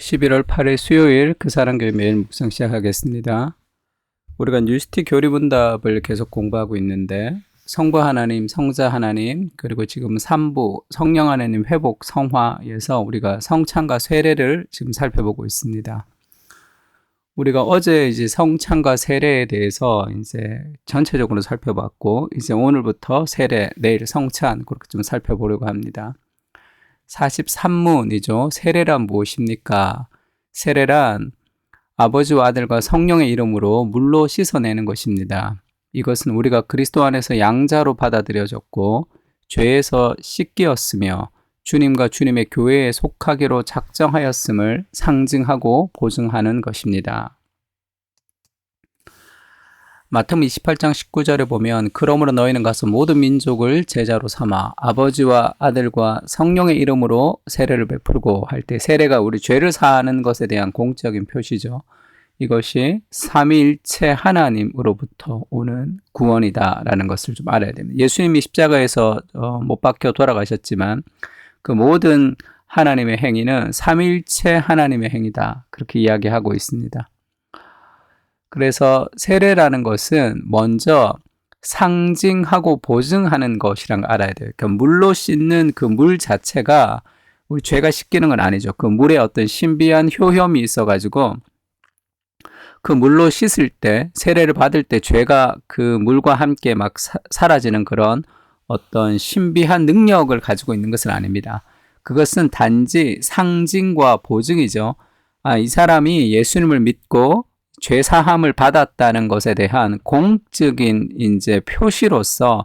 11월 8일 수요일 그 사랑교회 매일 묵상 시작하겠습니다. 우리가 뉴스틱 교리문답을 계속 공부하고 있는데 성부 하나님, 성자 하나님, 그리고 지금 3부 성령 하나님 회복 성화에서 우리가 성찬과 세례를 지금 살펴보고 있습니다. 우리가 어제 이제 성찬과 세례에 대해서 이제 전체적으로 살펴봤고, 이제 오늘부터 세례, 내일 성찬 그렇게 좀 살펴보려고 합니다. 43문이죠. 세례란 무엇입니까? 세례란 아버지와 아들과 성령의 이름으로 물로 씻어내는 것입니다. 이것은 우리가 그리스도 안에서 양자로 받아들여졌고 죄에서 씻기었으며 주님과 주님의 교회에 속하기로 작정하였음을 상징하고 보증하는 것입니다. 마태복음 28장 19절에 보면 그러므로 너희는 가서 모든 민족을 제자로 삼아 아버지와 아들과 성령의 이름으로 세례를 베풀고 할 때, 세례가 우리 죄를 사하는 것에 대한 공적인 표시죠. 이것이 삼위일체 하나님으로부터 오는 구원이다라는 것을 좀 알아야 됩니다. 예수님이 십자가에서 못 박혀 돌아가셨지만 그 모든 하나님의 행위는 삼위일체 하나님의 행위다, 그렇게 이야기하고 있습니다. 그래서 세례라는 것은 먼저 상징하고 보증하는 것이란 걸 알아야 돼요. 그러니까 물로 씻는 그 물 자체가 우리 죄가 씻기는 건 아니죠. 그 물에 어떤 신비한 효험이 있어가지고 그 물로 씻을 때, 세례를 받을 때 죄가 그 물과 함께 막 사라지는 그런 어떤 신비한 능력을 가지고 있는 것은 아닙니다. 그것은 단지 상징과 보증이죠. 이 사람이 예수님을 믿고 죄 사함을 받았다는 것에 대한 공적인 이제 표시로서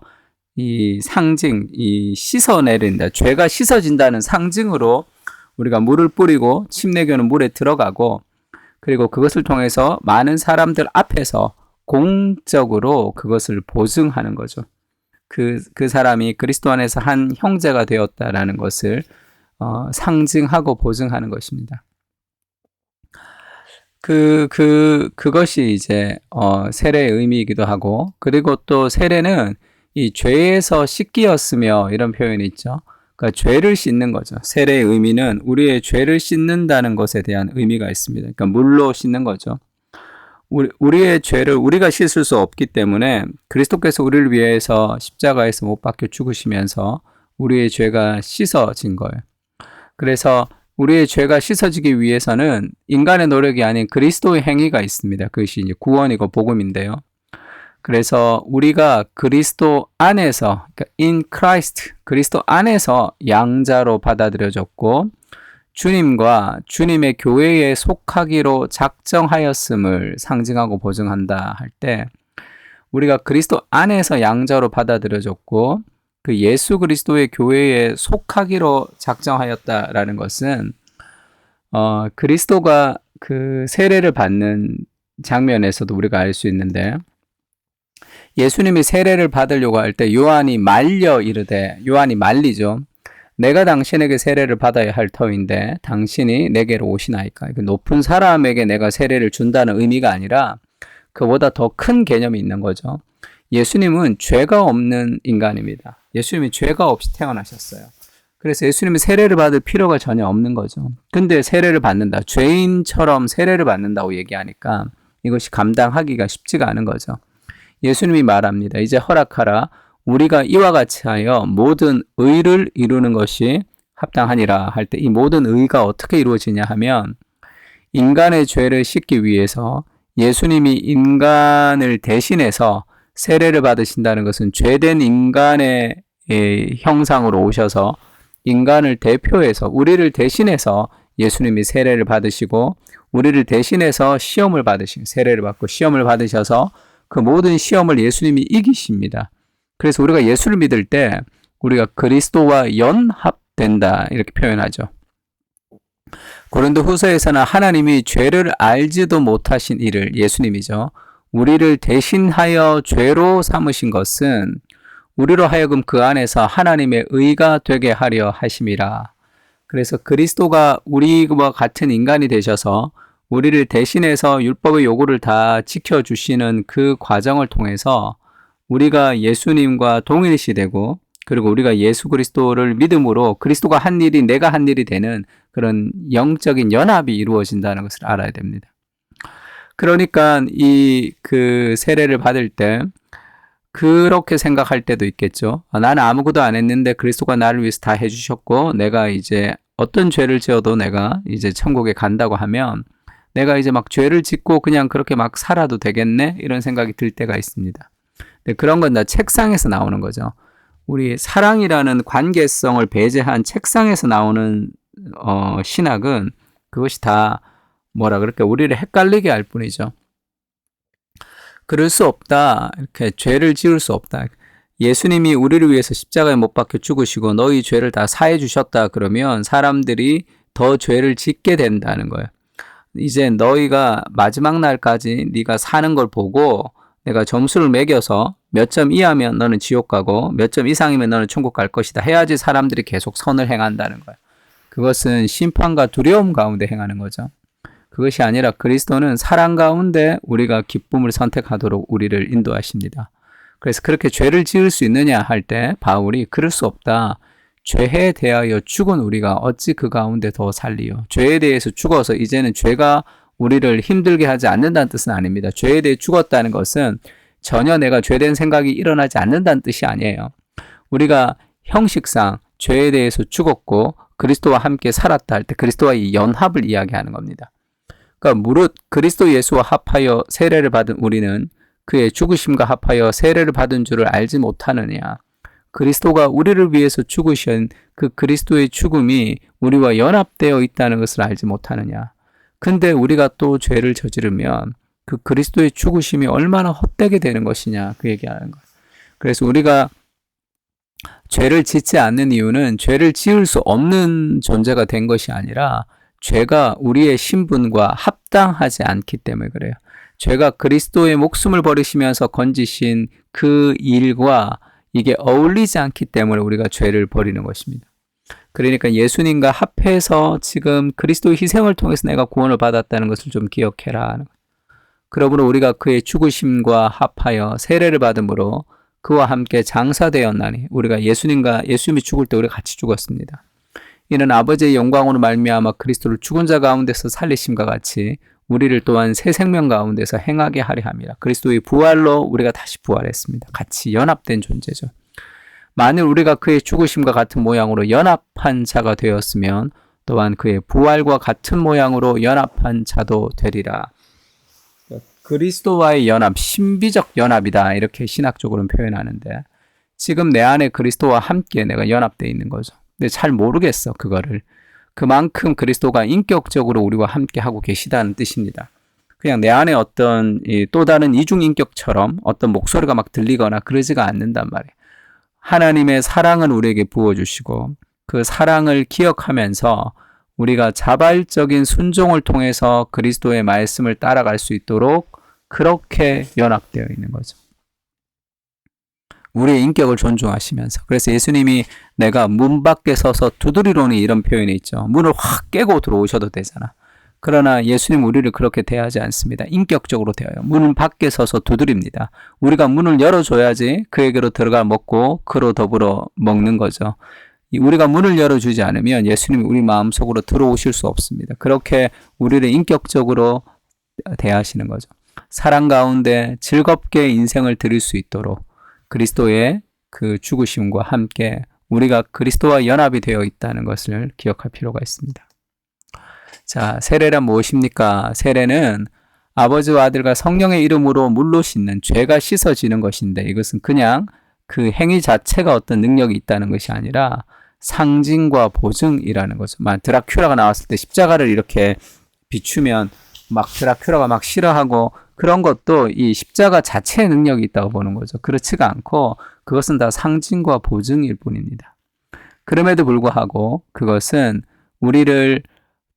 이 상징, 이 씻어내린다, 죄가 씻어진다는 상징으로 우리가 물을 뿌리고 침례교는 물에 들어가고, 그리고 그것을 통해서 많은 사람들 앞에서 공적으로 그것을 보증하는 거죠. 그 사람이 그리스도 안에서 한 형제가 되었다라는 것을 상징하고 보증하는 것입니다. 그것이 이제, 세례의 의미이기도 하고, 그리고 또 세례는 이 죄에서 씻기었으며 이런 표현이 있죠. 그러니까 죄를 씻는 거죠. 세례의 의미는 우리의 죄를 씻는다는 것에 대한 의미가 있습니다. 그러니까 물로 씻는 거죠. 우리의 죄를 우리가 씻을 수 없기 때문에 그리스도께서 우리를 위해서 십자가에서 못 박혀 죽으시면서 우리의 죄가 씻어진 거예요. 그래서 우리의 죄가 씻어지기 위해서는 인간의 노력이 아닌 그리스도의 행위가 있습니다. 그것이 이제 구원이고 복음인데요. 그래서 우리가 그리스도 안에서, 그러니까 in Christ, 그리스도 안에서 양자로 받아들여졌고 주님과 주님의 교회에 속하기로 작정하였음을 상징하고 보증한다 할 때, 우리가 그리스도 안에서 양자로 받아들여졌고 그 예수 그리스도의 교회에 속하기로 작정하였다라는 것은 그리스도가 그 세례를 받는 장면에서도 우리가 알 수 있는데, 예수님이 세례를 받으려고 할 때 요한이 말려 이르되, 요한이 말리죠. 내가 당신에게 세례를 받아야 할 터인데 당신이 내게로 오시나이까. 높은 사람에게 내가 세례를 준다는 의미가 아니라 그보다 더 큰 개념이 있는 거죠. 예수님은 죄가 없는 인간입니다. 예수님이 죄가 없이 태어나셨어요. 그래서 예수님이 세례를 받을 필요가 전혀 없는 거죠. 근데 세례를 받는다, 죄인처럼 세례를 받는다고 얘기하니까 이것이 감당하기가 쉽지가 않은 거죠. 예수님이 말합니다. 이제 허락하라. 우리가 이와 같이 하여 모든 의를 이루는 것이 합당하니라 할 때, 이 모든 의가 어떻게 이루어지냐 하면, 인간의 죄를 씻기 위해서 예수님이 인간을 대신해서 세례를 받으신다는 것은 죄된 인간의 형상으로 오셔서 인간을 대표해서, 우리를 대신해서 예수님이 세례를 받으시고 우리를 대신해서 시험을 받으신, 세례를 받고 시험을 받으셔서 그 모든 시험을 예수님이 이기십니다. 그래서 우리가 예수를 믿을 때 우리가 그리스도와 연합된다, 이렇게 표현하죠. 고린도 후서에서는 하나님이 죄를 알지도 못하신 이를, 예수님이죠, 우리를 대신하여 죄로 삼으신 것은 우리로 하여금 그 안에서 하나님의 의가 되게 하려 하심이라. 그래서 그리스도가 우리와 같은 인간이 되셔서 우리를 대신해서 율법의 요구를 다 지켜주시는 그 과정을 통해서 우리가 예수님과 동일시 되고 그리고 우리가 예수 그리스도를 믿음으로 그리스도가 한 일이 내가 한 일이 되는 그런 영적인 연합이 이루어진다는 것을 알아야 됩니다. 그러니까 이 그 세례를 받을 때 그렇게 생각할 때도 있겠죠. 나는 아무것도 안 했는데 그리스도가 나를 위해서 다 해주셨고 내가 이제 어떤 죄를 지어도 내가 이제 천국에 간다고 하면 내가 이제 막 죄를 짓고 그냥 그렇게 막 살아도 되겠네? 이런 생각이 들 때가 있습니다. 근데 그런 건 다 책상에서 나오는 거죠. 우리 사랑이라는 관계성을 배제한 책상에서 나오는 신학은 그것이 다 뭐라 그럴까 우리를 헷갈리게 할 뿐이죠. 그럴 수 없다. 이렇게 죄를 지을 수 없다. 예수님이 우리를 위해서 십자가에 못 박혀 죽으시고 너희 죄를 다 사해 주셨다 그러면 사람들이 더 죄를 짓게 된다는 거예요. 이제 너희가 마지막 날까지 네가 사는 걸 보고 내가 점수를 매겨서 몇 점 이하면 너는 지옥 가고 몇 점 이상이면 너는 천국 갈 것이다 해야지 사람들이 계속 선을 행한다는 거예요. 그것은 심판과 두려움 가운데 행하는 거죠. 그것이 아니라 그리스도는 사랑 가운데 우리가 기쁨을 선택하도록 우리를 인도하십니다. 그래서 그렇게 죄를 지을 수 있느냐 할 때 바울이 그럴 수 없다. 죄에 대하여 죽은 우리가 어찌 그 가운데 더 살리요. 죄에 대해서 죽어서 이제는 죄가 우리를 힘들게 하지 않는다는 뜻은 아닙니다. 죄에 대해 죽었다는 것은 전혀 내가 죄된 생각이 일어나지 않는다는 뜻이 아니에요. 우리가 형식상 죄에 대해서 죽었고 그리스도와 함께 살았다 할 때 그리스도와의 연합을 이야기하는 겁니다. 그러니까 무릇 그리스도 예수와 합하여 세례를 받은 우리는 그의 죽으심과 합하여 세례를 받은 줄을 알지 못하느냐. 그리스도가 우리를 위해서 죽으신 그 그리스도의 죽음이 우리와 연합되어 있다는 것을 알지 못하느냐. 근데 우리가 또 죄를 저지르면 그 그리스도의 죽으심이 얼마나 헛되게 되는 것이냐 그 얘기하는 거예요. 그래서 우리가 죄를 짓지 않는 이유는 죄를 지을 수 없는 존재가 된 것이 아니라 죄가 우리의 신분과 합당하지 않기 때문에 그래요. 죄가 그리스도의 목숨을 버리시면서 건지신 그 일과 이게 어울리지 않기 때문에 우리가 죄를 버리는 것입니다. 그러니까 예수님과 합해서 지금 그리스도의 희생을 통해서 내가 구원을 받았다는 것을 좀 기억해라. 그러므로 우리가 그의 죽으심과 합하여 세례를 받음으로 그와 함께 장사되었나니 우리가 예수님이 죽을 때 우리가 같이 죽었습니다. 이는 아버지의 영광으로 말미암아 그리스도를 죽은 자 가운데서 살리심과 같이 우리를 또한 새 생명 가운데서 행하게 하려 함이라. 그리스도의 부활로 우리가 다시 부활했습니다. 같이 연합된 존재죠. 만일 우리가 그의 죽으심과 같은 모양으로 연합한 자가 되었으면 또한 그의 부활과 같은 모양으로 연합한 자도 되리라. 그리스도와의 연합, 신비적 연합이다. 이렇게 신학적으로는 표현하는데 지금 내 안에 그리스도와 함께 내가 연합되어 있는 거죠. 근데 잘 모르겠어, 그거를. 그만큼 그리스도가 인격적으로 우리와 함께 하고 계시다는 뜻입니다. 그냥 내 안에 어떤 또 다른 이중인격처럼 어떤 목소리가 막 들리거나 그러지가 않는단 말이에요. 하나님의 사랑을 우리에게 부어주시고 그 사랑을 기억하면서 우리가 자발적인 순종을 통해서 그리스도의 말씀을 따라갈 수 있도록 그렇게 연합되어 있는 거죠. 우리의 인격을 존중하시면서. 그래서 예수님이 내가 문 밖에 서서 두드리노니 이런 표현이 있죠. 문을 확 깨고 들어오셔도 되잖아. 그러나 예수님 우리를 그렇게 대하지 않습니다. 인격적으로 대해요. 문 밖에 서서 두드립니다. 우리가 문을 열어줘야지 그에게로 들어가 먹고 그로 더불어 먹는 거죠. 우리가 문을 열어주지 않으면 예수님이 우리 마음속으로 들어오실 수 없습니다. 그렇게 우리를 인격적으로 대하시는 거죠. 사랑 가운데 즐겁게 인생을 드릴 수 있도록 그리스도의 그 죽으심과 함께 우리가 그리스도와 연합이 되어 있다는 것을 기억할 필요가 있습니다. 자, 세례란 무엇입니까? 세례는 아버지와 아들과 성령의 이름으로 물로 씻는 죄가 씻어지는 것인데 이것은 그냥 그 행위 자체가 어떤 능력이 있다는 것이 아니라 상징과 보증이라는 거죠. 드라큘라가 나왔을 때 십자가를 이렇게 비추면 막 드라큘라가 막 싫어하고 그런 것도 이 십자가 자체의 능력이 있다고 보는 거죠. 그렇지가 않고 그것은 다 상징과 보증일 뿐입니다. 그럼에도 불구하고 그것은 우리를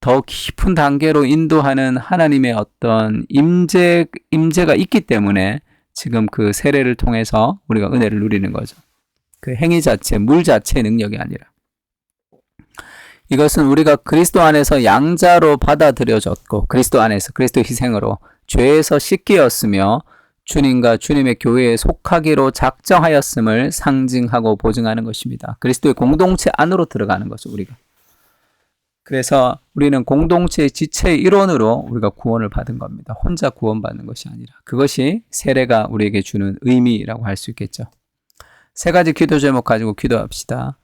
더 깊은 단계로 인도하는 하나님의 어떤 임재가 있기 때문에 지금 그 세례를 통해서 우리가 은혜를 누리는 거죠. 그 행위 자체, 물 자체의 능력이 아니라. 이것은 우리가 그리스도 안에서 양자로 받아들여졌고 그리스도 안에서 그리스도 희생으로 죄에서 씻기었으며 주님과 주님의 교회에 속하기로 작정하였음을 상징하고 보증하는 것입니다. 그리스도의 공동체 안으로 들어가는 거죠, 우리가. 그래서 우리는 공동체의 지체의 일원으로 우리가 구원을 받은 겁니다. 혼자 구원받는 것이 아니라. 그것이 세례가 우리에게 주는 의미라고 할 수 있겠죠. 세 가지 기도 제목 가지고 기도합시다.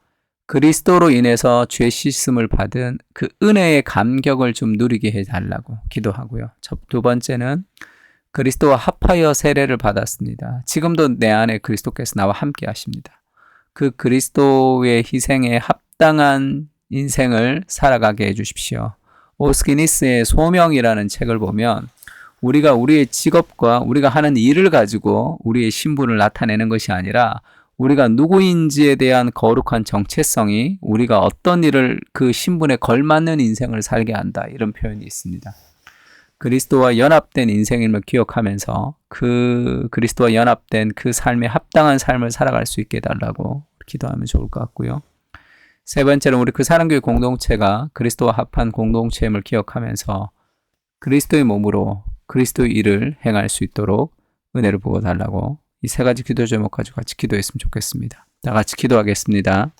그리스도로 인해서 죄 씻음을 받은 그 은혜의 감격을 좀 누리게 해달라고 기도하고요. 두 번째는 그리스도와 합하여 세례를 받았습니다. 지금도 내 안에 그리스도께서 나와 함께 하십니다. 그 그리스도의 희생에 합당한 인생을 살아가게 해주십시오. 오스키니스의 소명이라는 책을 보면 우리가 우리의 직업과 우리가 하는 일을 가지고 우리의 신분을 나타내는 것이 아니라 우리가 누구인지에 대한 거룩한 정체성이 우리가 어떤 일을 그 신분에 걸맞는 인생을 살게 한다. 이런 표현이 있습니다. 그리스도와 연합된 인생임을 기억하면서 그 그리스도와 연합된 그 삶에 합당한 삶을 살아갈 수 있게 해달라고 기도하면 좋을 것 같고요. 세 번째는 우리 그 사랑교회 공동체가 그리스도와 합한 공동체임을 기억하면서 그리스도의 몸으로 그리스도의 일을 행할 수 있도록 은혜를 부어달라고 이 세 가지 기도 제목 가지고 같이 기도했으면 좋겠습니다. 다 같이 기도하겠습니다.